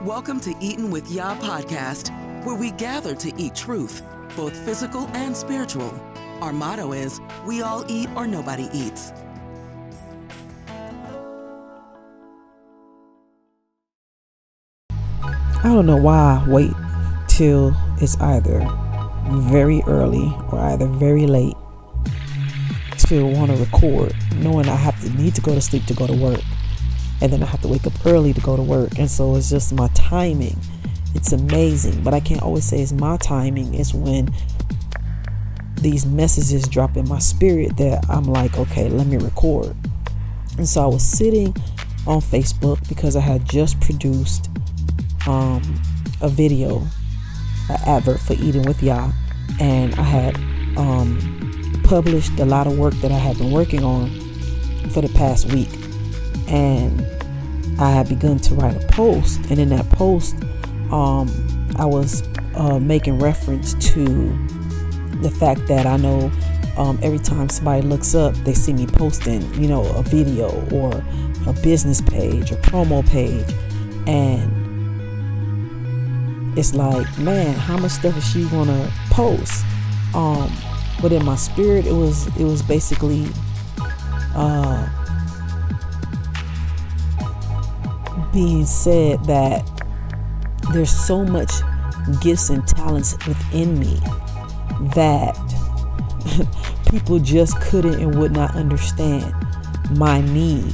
Welcome to Eatin with Yah podcast, where we gather to eat truth, both physical and spiritual. Our motto is, we all eat or nobody eats. I don't know why I wait till it's either very early or either very late to want to record, knowing I need to go to sleep to go to work. And then I have to wake up early to go to work. And so it's just my timing. It's amazing. But I can't always say it's my timing. It's when these messages drop in my spirit that I'm like, okay, let me record. And so I was sitting on Facebook because I had just produced a video, an advert for Eatin with Yah. And I had published a lot of work that I had been working on for the past week. And I had begun to write a post, and in that post I was making reference to the fact that I know every time somebody looks up, they see me posting, a video or a business page or promo page, and it's like, man, how much stuff is she gonna post? But in my spirit, it was basically being said that there's so much gifts and talents within me that people just couldn't and would not understand my need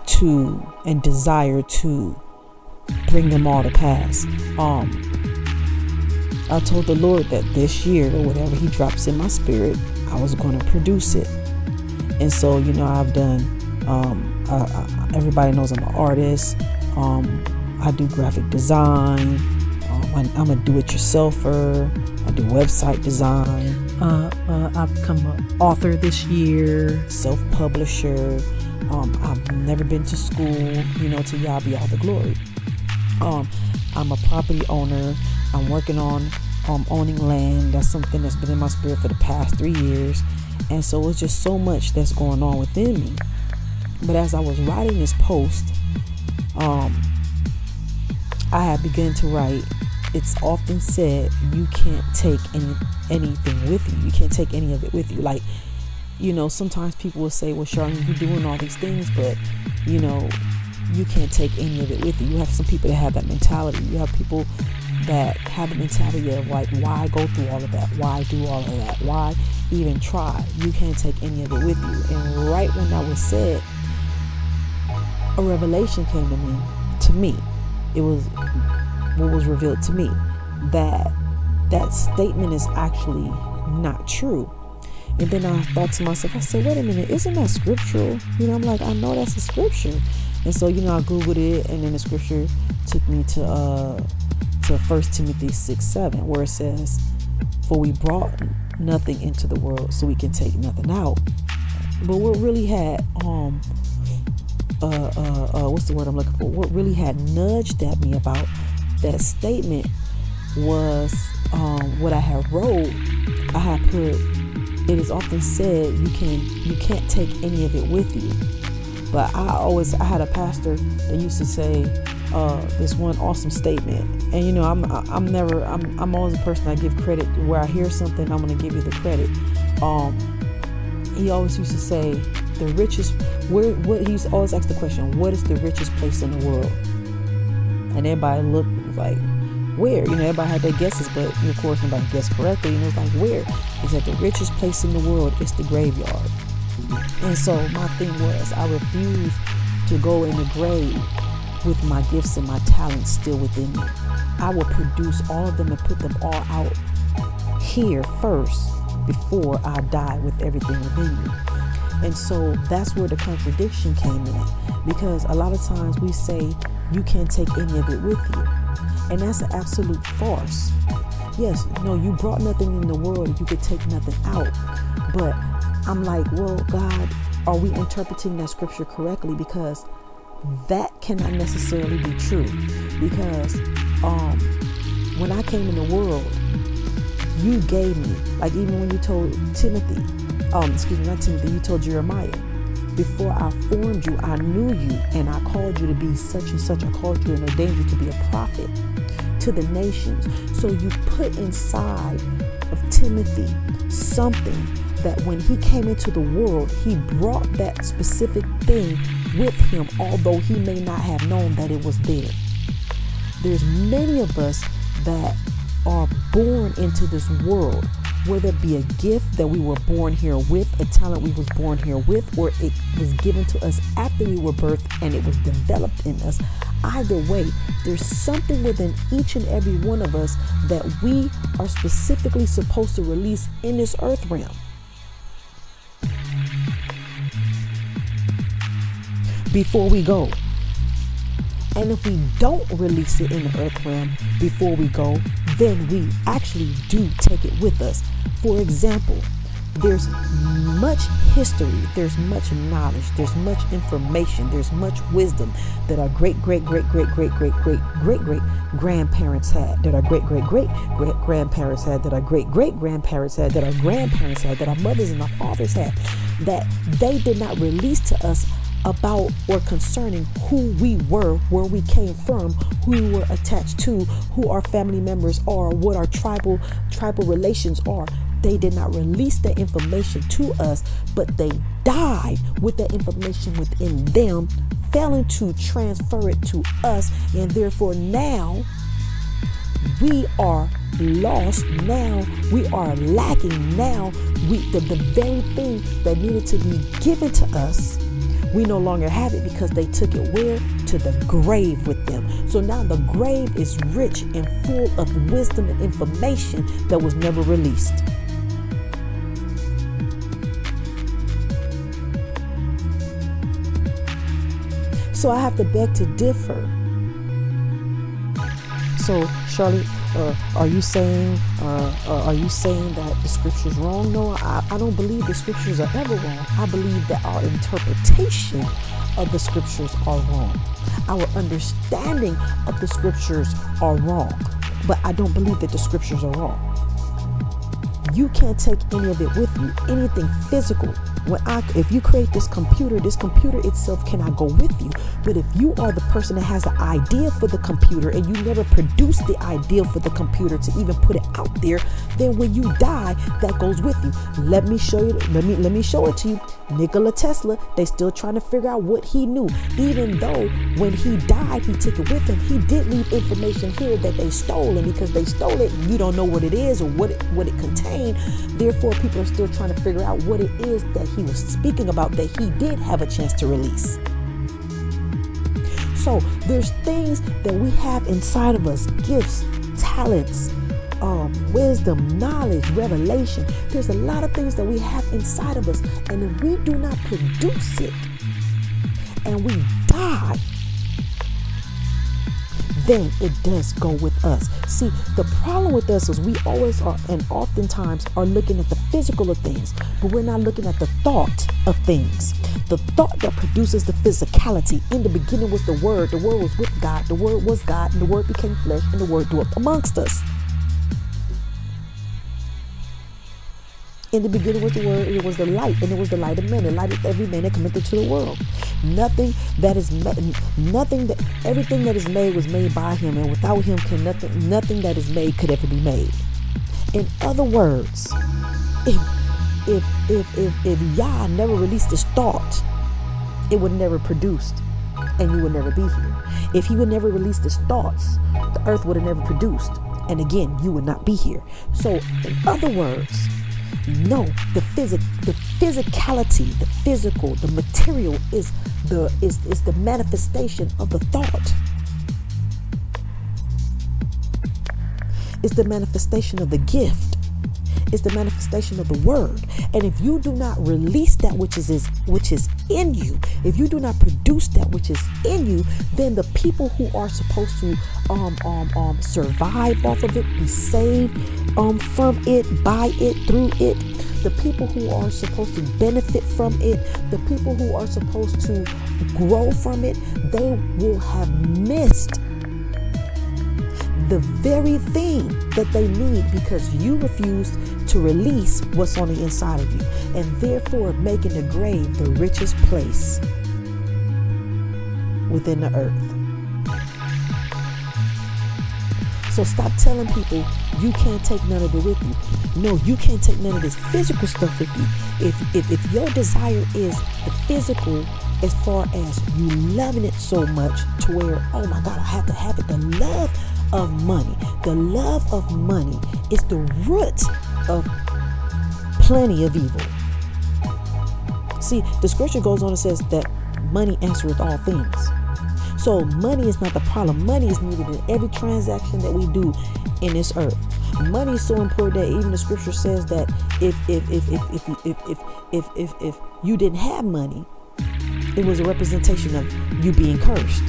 to and desire to bring them all to pass. I told the Lord that this year, or whatever he drops in my spirit, I was going to produce it. And so, I've done, everybody knows I'm an artist. I do graphic design. I'm a do-it-yourselfer. I do website design. I've become an author this year, self-publisher. I've never been to school, to Yah be all the glory. I'm a property owner. I'm working on owning land. That's something that's been in my spirit for the past 3 years. And so it's just so much that's going on within me. But as I was writing this post, I had begun to write, it's often said you can't take anything with you. You can't take any of it with you. Like, sometimes people will say, well, Charlene, you're doing all these things, but, you can't take any of it with you. You have some people that have that mentality. You have people that have the mentality of like, why go through all of that? Why do all of that? Why even try? You can't take any of it with you. And right when that was said, a revelation came to me. It was what was revealed to me, that statement is actually not true. And then I thought to myself, I said, wait a minute, isn't that scriptural? I'm like, I know that's a scripture. And so, I Googled it, and then the scripture took me to 1 Timothy 6:7, where it says, for we brought nothing into the world, so we can take nothing out. But what really had what's the word I'm looking for? What really had nudged at me about that statement was what I had wrote. I had put, it is often said you can't take any of it with you. But I had a pastor that used to say this one awesome statement, and I'm always a person I give credit where I hear something. I'm going to give you the credit. He always used to say, the richest, he's always asked the question, what is the richest place in the world? And everybody looked like, where? Everybody had their guesses, but of course nobody guessed correctly. And it was like, where? He said the richest place in the world is the graveyard. And so my thing was, I refused to go in the grave with my gifts and my talents still within me. I will produce all of them and put them all out here first before I die with everything within me. And so that's where the contradiction came in, because a lot of times we say you can't take any of it with you, and that's an absolute farce. Yes, you brought nothing in the world and you could take nothing out. But I'm like, well, God, are we interpreting that scripture correctly? Because that cannot necessarily be true. Because when I came in the world, you gave me, like even when you told Timothy, not Timothy, you told Jeremiah, Before I formed you, I knew you, and I called you to be such and such. I called you and ordained you to be a prophet to the nations. So you put inside of Timothy something that when he came into the world, he brought that specific thing with him, although he may not have known that it was there. There's many of us that are born into this world, whether it be a gift that we were born here with, a talent we was born here with, or it was given to us after we were birthed and it was developed in us. Either way, there's something within each and every one of us that we are specifically supposed to release in this earth realm. Before we go. And if we don't release it in the earth realm before we go, then we actually do take it with us. For example, there's much history, there's much knowledge, there's much information, there's much wisdom that our great grandparents had, that our great grandparents had, that our great grandparents had, that our grandparents had, that our mothers and our fathers had, that they did not release to us about or concerning who we were, where we came from, who we were attached to, who our family members are, what our tribal relations are. They did not release that information to us, but they died with that information within them, failing to transfer it to us, and therefore now we are lost. Now we are lacking. Now the very thing that needed to be given to us, we no longer have it because they took it where? To the grave with them. So now the grave is rich and full of wisdom and information that was never released. So I have to beg to differ. So Charlotte, are you saying that the scripture is wrong? No, I don't believe the scriptures are ever wrong. I believe that our interpretation of the scriptures are wrong. Our understanding of the scriptures are wrong. But I don't believe that the scriptures are wrong. You can't take any of it with you, anything physical. If you create this computer itself cannot go with you. But if you are the person that has the idea for the computer and you never produce the idea for the computer to even put it out there, then when you die, that goes with you. Let me show you. Let me show it to you. Nikola Tesla, they still trying to figure out what he knew. Even though when he died, he took it with him. He did leave information here that they stole, and because they stole it, you don't know what it is or what it contained. Therefore, people are still trying to figure out what it is that he was speaking about that he did have a chance to release. So there's things that we have inside of us, gifts, talents, wisdom, knowledge, revelation. There's a lot of things that we have inside of us, and if we do not produce it and we die, then it does go with us. See, the problem with us is we always are, and oftentimes are looking at the physical of things, but we're not looking at the thought of things. The thought that produces the physicality. In the beginning was the Word was with God, the Word was God, and the Word became flesh, and the Word dwelt amongst us. In the beginning was the Word, and it was the light, and it was the light of men, the light of every man that cometh into the world. Everything that is made was made by him, and without him can nothing that is made could ever be made. In other words, if Yah never released this thought, it would never produced, and you would never be here. If he would never release his thoughts, the earth would have never produced, and again, you would not be here. So, in other words, no, the physicality, the physical, the material is the manifestation of the thought. It's the manifestation of the gift. It's the manifestation of the word. And if you do not release that which is in you, if you do not produce that which is in you, then the people who are supposed to survive off of it, be saved from it, by it, through it, the people who are supposed to benefit from it, the people who are supposed to grow from it, they will have missed the very thing that they need because you refuse to release what's on the inside of you, and therefore making the grave the richest place within the earth. So stop telling people you can't take none of it with you. No, you can't take none of this physical stuff with you. If your desire is the physical, as far as you loving it so much to where, oh my God, I have to have it. The love of money. The love of money is the root of plenty of evil. See, the scripture goes on and says that money answereth all things. So money is not the problem. Money is needed in every transaction that we do in this earth. Money is so important that even the scripture says that if you didn't have money, it was a representation of you being cursed.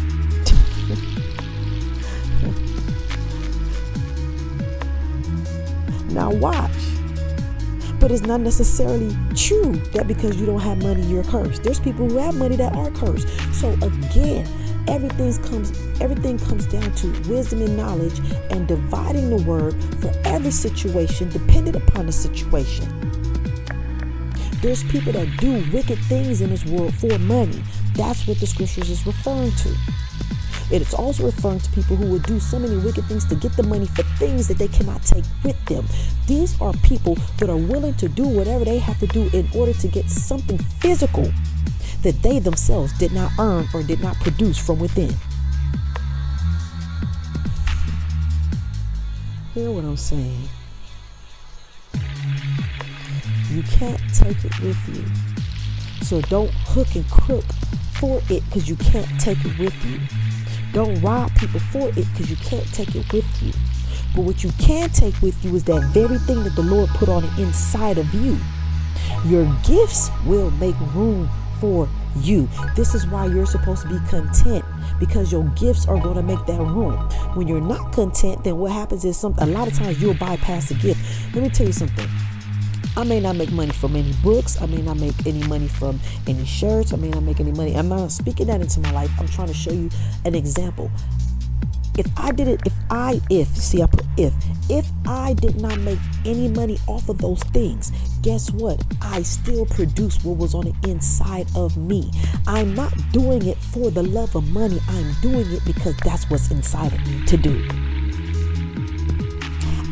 Now watch. But it's not necessarily true that because you don't have money, you're cursed. There's people who have money that are cursed. So again, everything comes down to wisdom and knowledge and dividing the word for every situation dependent upon the situation. There's people that do wicked things in this world for money. That's what the scriptures is referring to. It is also referring to people who would do so many wicked things to get the money for things that they cannot take with them. These are people that are willing to do whatever they have to do in order to get something physical that they themselves did not earn or did not produce from within. Hear what I'm saying? You can't take it with you. So don't hook and crook for it because you can't take it with you. Don't rob people for it because you can't take it with you. But what you can take with you is that very thing that the Lord put on the inside of you. Your gifts will make room for you. This is why you're supposed to be content, because your gifts are going to make that room. When you're not content, then what happens is a lot of times you'll bypass the gift. Let me tell you something. I may not make money from any books. I may not make any money from any shirts. I may not make any money. I'm not speaking that into my life. I'm trying to show you an example. If I did not make any money off of those things, guess what? I still produce what was on the inside of me. I'm not doing it for the love of money. I'm doing it because that's what's inside of me to do.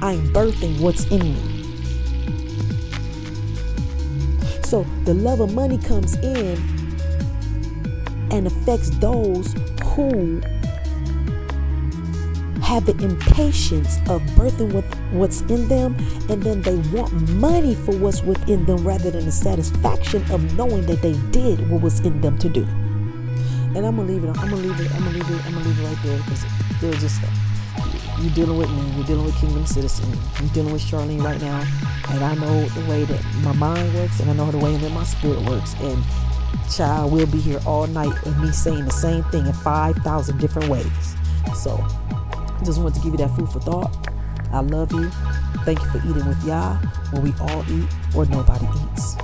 I'm birthing what's in me. So the love of money comes in and affects those who have the impatience of birthing with what's in them, and then they want money for what's within them rather than the satisfaction of knowing that they did what was in them to do. And I'm gonna leave it right there, because they're just, you're dealing with me, you're dealing with Kingdom Citizen, you're dealing with Charlene right now, and I know the way that my mind works, and I know the way that my spirit works, and child, will be here all night with me saying the same thing in 5,000 different ways. So just wanted to give you that food for thought. I love you. Thank you for eating with Yah, where we all eat or nobody eats.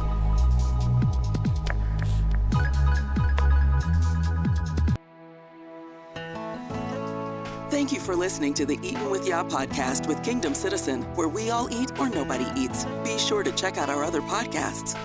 Thank you for listening to the Eatin with Yah podcast with Kingdom Citizen, where we all eat or nobody eats. Be sure to check out our other podcasts.